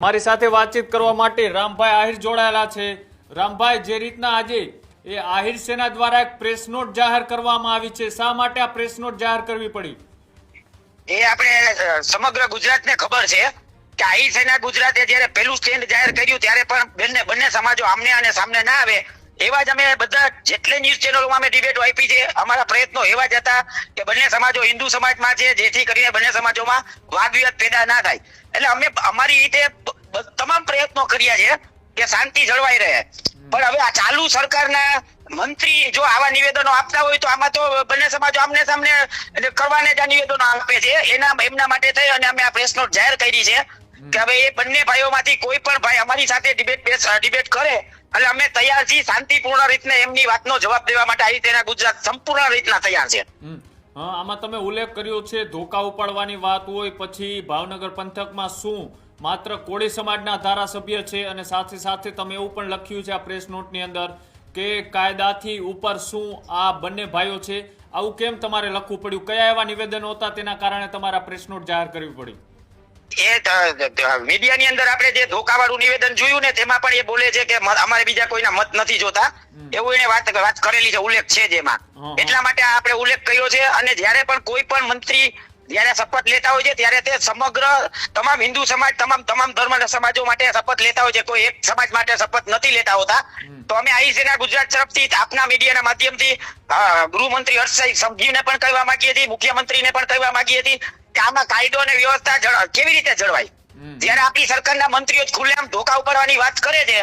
મારી સાથે વાતચીત કરવા માટે રામભાઈ આહિર જોડાયેલા છે। રામભાઈ, જે રીતના આજે એ આહિર સેના દ્વારા એક પ્રેસ નોટ જાહેર કરવામાં આવી છે, શા માટે આ પ્રેસ નોટ જાહેર કરવી પડી? એ આપણે સમગ્ર ગુજરાતને ખબર છે કે આહિર સેના ગુજરાતે જ્યારે પહેલું સ્ટેન્ડ જાહેર કર્યું ત્યારે પણ બંને સમાજો આમને અને સામને ના આવે એવા જ અમે બધા જેટલી ન્યૂઝ ચેનલોમાં અમે ડિબેટો આપી છે। અમારા પ્રયત્નો એવા જ હતા કે બંને સમાજો હિન્દુ સમાજમાં છે, જેથી કરીને બંને સમાજોમાં વાદ વિવાદ પેદા ના થાય। એટલે અમે અમારી રીતે તમામ પ્રયત્નો કર્યા છે કે શાંતિ જળવાઈ રહે। પણ હવે આ ચાલુ સરકારના મંત્રી જો આવા નિવેદનો આપતા હોય તો આમાં તો બંને સમાજો આમને સામને કરવાને જ આ નિવેદનો આપે છે। એમના માટે થઈ અને અમે આ પ્રેસ નોટ જાહેર કરી છે કે હવે એ બંને ભાઈઓમાંથી કોઈ પણ ભાઈ અમારી સાથે ડિબેટ કરે એટલે અમે તૈયાર છીએ। શાંતિપૂર્ણ રીતને એમની વાતનો જવાબ દેવા માટે આવી તેના ગુજરાત સંપૂર્ણ રીતના તૈયાર છે। આમાં તમે ઉલ્લેખ કર્યો છે ધોકા ઉપાડવાની વાત હોય, પછી ભાવનગર પંથકમાં શું માત્ર કોળી સમાજના ધારાસભ્ય છે, અને સાથે સાથે તમે એવું પણ લખ્યું છે આ પ્રેસ નોટની અંદર કે કાયદાથી ઉપર શું આ બંને ભાઈઓ છે। આવું કેમ તમારે લખવું પડ્યું? કયા એવા નિવેદનો હતા તેના કારણે તમારે પ્રેસ નોટ જાહેર કરવી પડી? એ મીડિયાની અંદર આપણે જે ધોકાવાળું નિવેદન જોયું ને તેમાં પણ એ બોલે છે કે અમારે બીજા કોઈના મત નથી જોતા, એવું એને વાત કરેલી છે, ઉલ્લેખ છે જેમાં। એટલા માટે આપણે ઉલ્લેખ કર્યો છે। અને જ્યારે પણ કોઈ પણ મંત્રી જયારે શપથ લેતા હોય છે ત્યારે તે સમગ્ર તમામ હિન્દુ સમાજ તમામ ધર્મના સમાજો માટે શપથ લેતા હોય છે, કોઈ એક સમાજ માટે શપથ નથી લેતા હોતા। તો અમે આહિર સેના ગુજરાત તરફથી આપના મીડિયાના માધ્યમથી ગૃહમંત્રી હર્ષ સંઘવીને પણ કહેવા માંગીએ છીએ, મુખ્યમંત્રીને પણ કહેવા માંગીએ છીએ કે આમાં કાયદો અને વ્યવસ્થા કેવી રીતે જળવાય, જયારે આપણી સરકારના મંત્રીઓ જ ખુલ્લેઆમ ધોકા ઉપાડવાની વાત કરે છે।